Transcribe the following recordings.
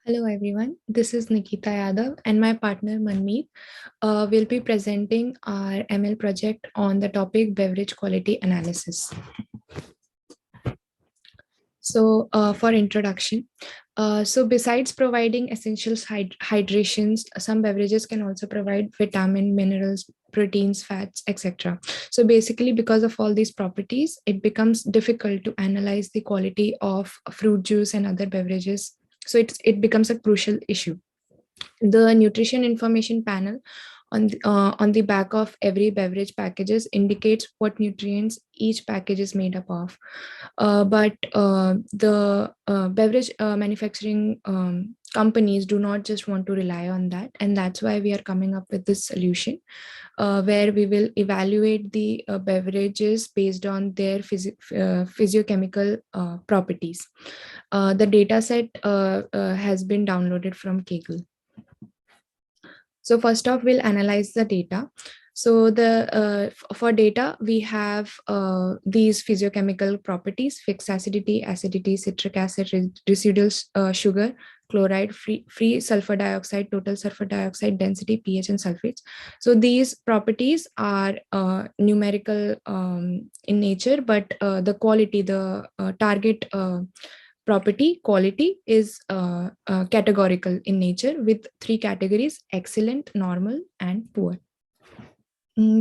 Hello everyone, this is Nikita Yadav and my partner Manmeet will be presenting our ML project on the topic beverage quality analysis. So for introduction, so besides providing essentials hydrations, some beverages can also provide vitamin, minerals, proteins, fats, etc. So basically because of all these properties, it becomes difficult to analyze the quality of fruit juice and other beverages. So it becomes a crucial issue. The nutrition information panel on the back of every beverage packages indicates what nutrients each package is made up of. But the beverage manufacturing companies do not just want to rely on that. And that's why we are coming up with this solution where we will evaluate the beverages based on their physiochemical properties. The data set has been downloaded from Kaggle. So first off, we'll analyze the data. So for data, we have these physiochemical properties: fixed acidity, citric acid, residual sugar, chloride, free sulfur dioxide, total sulfur dioxide, density, pH, and sulfates. So these properties are numerical in nature, but the quality, the target property quality is categorical in nature with three categories: excellent, normal, and poor.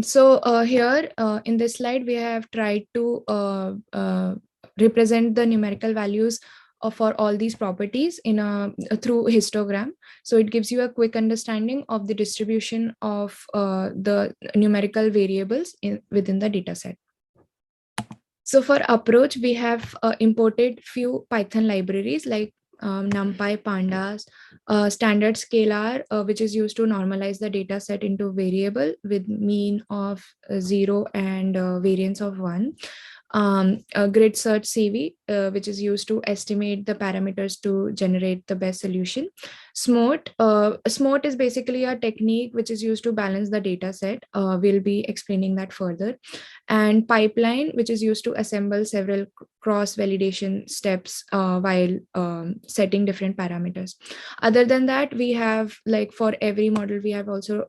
So here in this slide, we have tried to represent the numerical values for all these properties in through histogram. So it gives you a quick understanding of the distribution of the numerical variables within the data set. So for approach, we have imported few Python libraries like NumPy, Pandas, standard scalar, which is used to normalize the data set into variable with mean of 0 and variance of 1. A grid search CV, which is used to estimate the parameters to generate the best solution. SMOT is basically a technique which is used to balance the data set. We'll be explaining that further. And pipeline, which is used to assemble several cross validation steps while setting different parameters. Other than that, we have, like, for every model, we have also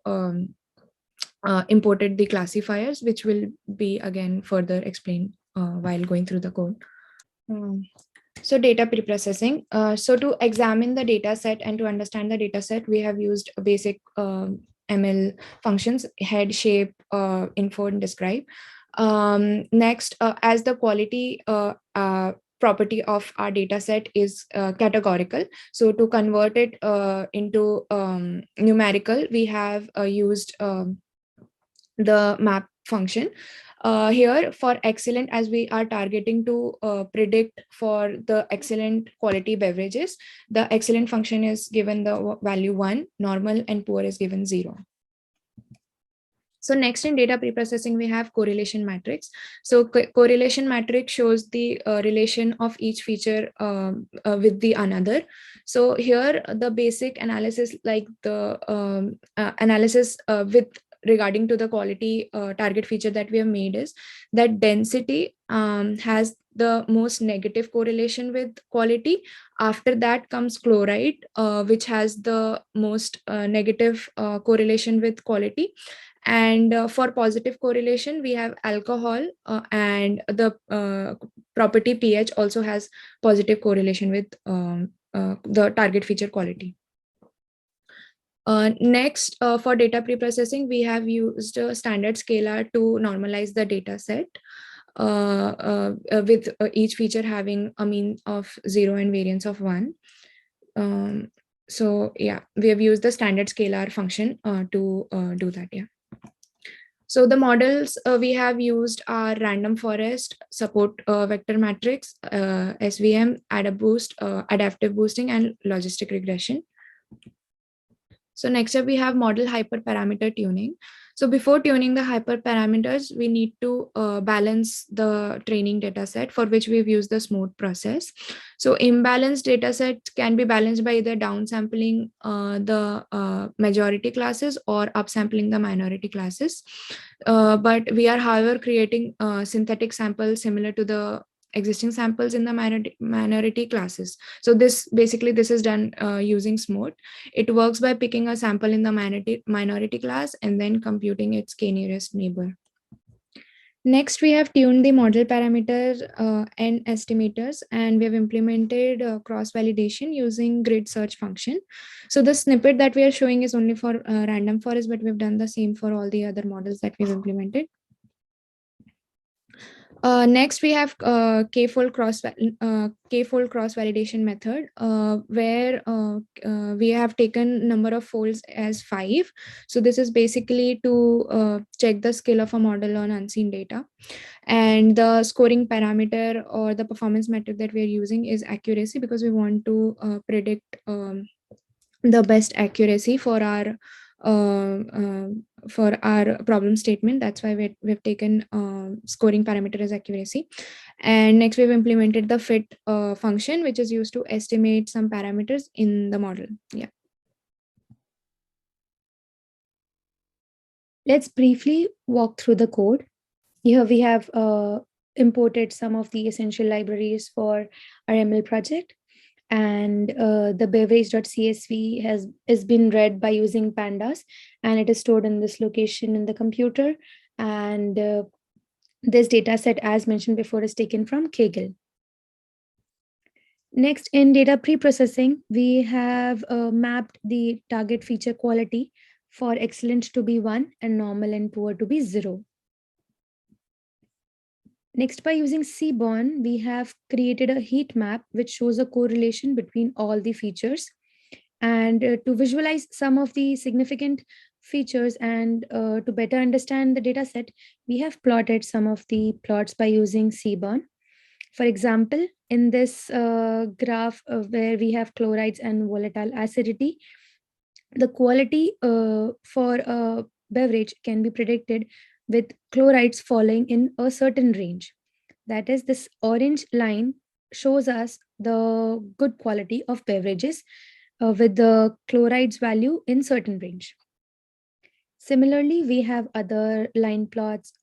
imported the classifiers, which will be again further explained while going through the code. So data preprocessing. So to examine the data set and to understand the data set, we have used a basic ML functions: head, shape, info, and describe. Next, as the quality property of our data set is categorical, so to convert it into numerical, we have used the map function. Here for excellent, as we are targeting to predict for the excellent quality beverages, the excellent function is given the value 1, normal and poor is given 0. So next in data preprocessing, we have correlation matrix. So correlation matrix shows the relation of each feature with the another. So here the basic analysis, like the analysis with regarding to the quality target feature that we have made, is that density has the most negative correlation with quality. After that comes chloride, which has the most negative correlation with quality. And for positive correlation, we have alcohol, and the property pH also has positive correlation with the target feature quality. Next, for data preprocessing, we have used a standard scalar to normalize the data set with each feature having a mean of 0 and variance of 1. So yeah, we have used the standard scalar function to do that. Yeah. So the models we have used are random forest, support vector matrix, SVM, adaptive boosting, and logistic regression. So next up, we have model hyperparameter tuning. So before tuning the hyperparameters, we need to balance the training data set, for which we've used the smooth process. So imbalanced data sets can be balanced by either downsampling the majority classes or upsampling the minority classes. But we are, however, creating synthetic samples similar to the existing samples in the minority classes. So this is done using SMOT. It works by picking a sample in the minority class and then computing its k nearest neighbor. Next, we have tuned the model parameter and estimators, and we have implemented cross-validation using grid search function. So the snippet that we are showing is only for random forest, but we've done the same for all the other models that we've implemented. Next, we have k-fold cross validation method, where we have taken number of folds as 5. So this is basically to check the skill of a model on unseen data, and the scoring parameter or the performance metric that we are using is accuracy, because we want to predict the best accuracy for our problem statement. That's why we've taken scoring parameter as accuracy. And next, we've implemented the fit function, which is used to estimate some parameters in the model. Yeah. Let's briefly walk through the code. Here we have imported some of the essential libraries for our ML project, and the beverage.csv has been read by using pandas, and it is stored in this location in the computer. And this data set, as mentioned before, is taken from Kaggle. Next, in data pre-processing, we have mapped the target feature quality for excellent to be 1 and normal and poor to be 0. Next, by using Seaborn, we have created a heat map which shows a correlation between all the features. And to visualize some of the significant features and to better understand the data set, we have plotted some of the plots by using Seaborn. For example, in this graph where we have chlorides and volatile acidity, the quality for a beverage can be predicted with chlorides falling in a certain range. That is, this orange line shows us the good quality of beverages with the chlorides value in certain range. Similarly, we have other line plots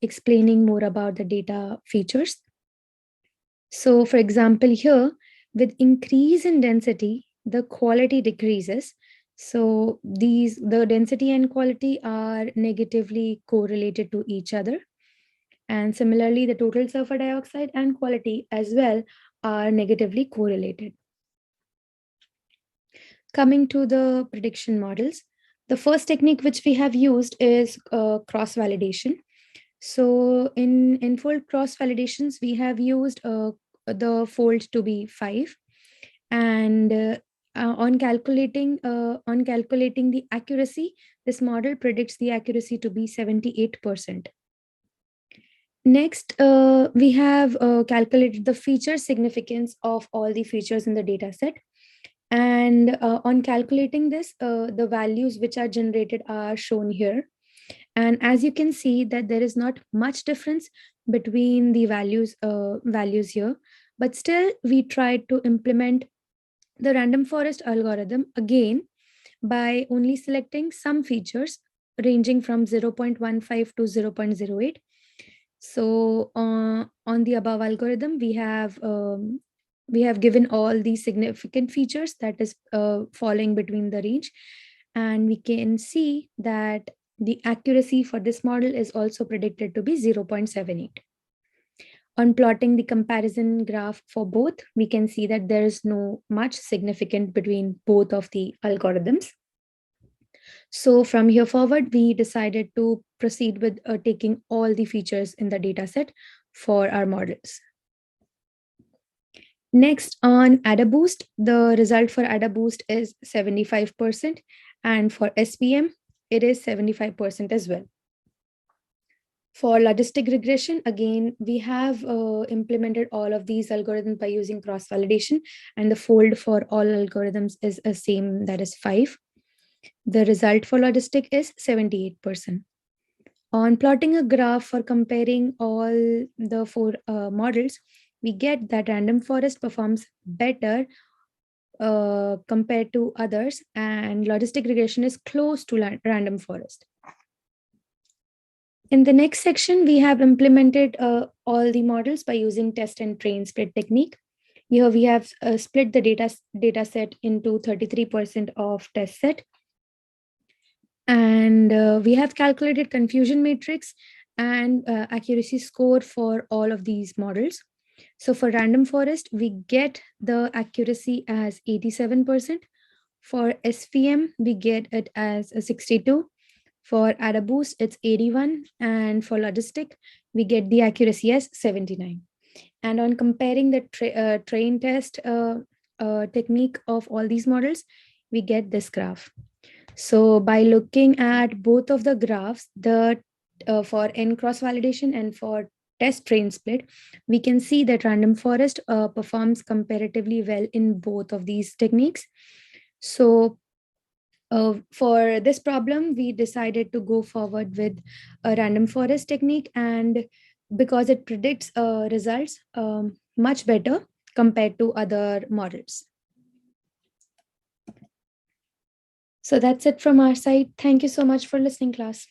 explaining more about the data features. So for example, here with increase in density, the quality decreases. So the density and quality are negatively correlated to each other. And similarly, the total sulfur dioxide and quality as well are negatively correlated. Coming to the prediction models, the first technique which we have used is cross-validation. So in fold cross-validations, we have used the fold to be 5. And on calculating the accuracy, this model predicts the accuracy to be 78%. Next, we have calculated the feature significance of all the features in the data set. And on calculating this, the values which are generated are shown here. And as you can see that there is not much difference between the values here, but still we tried to implement the random forest algorithm again by only selecting some features ranging from 0.15 to 0.08. So on the above algorithm, we have given all the significant features that is falling between the range, and we can see that the accuracy for this model is also predicted to be 0.78. On plotting the comparison graph for both, we can see that there is no much significant between both of the algorithms. So from here forward, we decided to proceed with taking all the features in the dataset for our models. Next, on AdaBoost, the result for AdaBoost is 75%, and for SPM, it is 75% as well. For logistic regression, again, we have implemented all of these algorithms by using cross-validation, and the fold for all algorithms is the same, that is 5. The result for logistic is 78%. On plotting a graph for comparing all the 4 models, we get that random forest performs better compared to others, and logistic regression is close to random forest. In the next section, we have implemented all the models by using test and train split technique. Here we have split the data set into 33% of test set. And we have calculated confusion matrix and accuracy score for all of these models. So for random forest, we get the accuracy as 87%. For SVM, we get it as a 62. For AdaBoost, it's 81. And for logistic, we get the accuracy as 79. And on comparing the train test technique of all these models, we get this graph. So by looking at both of the graphs, the for N cross validation and for test train split, we can see that random forest performs comparatively well in both of these techniques. So for this problem, we decided to go forward with a random forest technique, and because it predicts results much better compared to other models. So that's it from our side. Thank you so much for listening, class.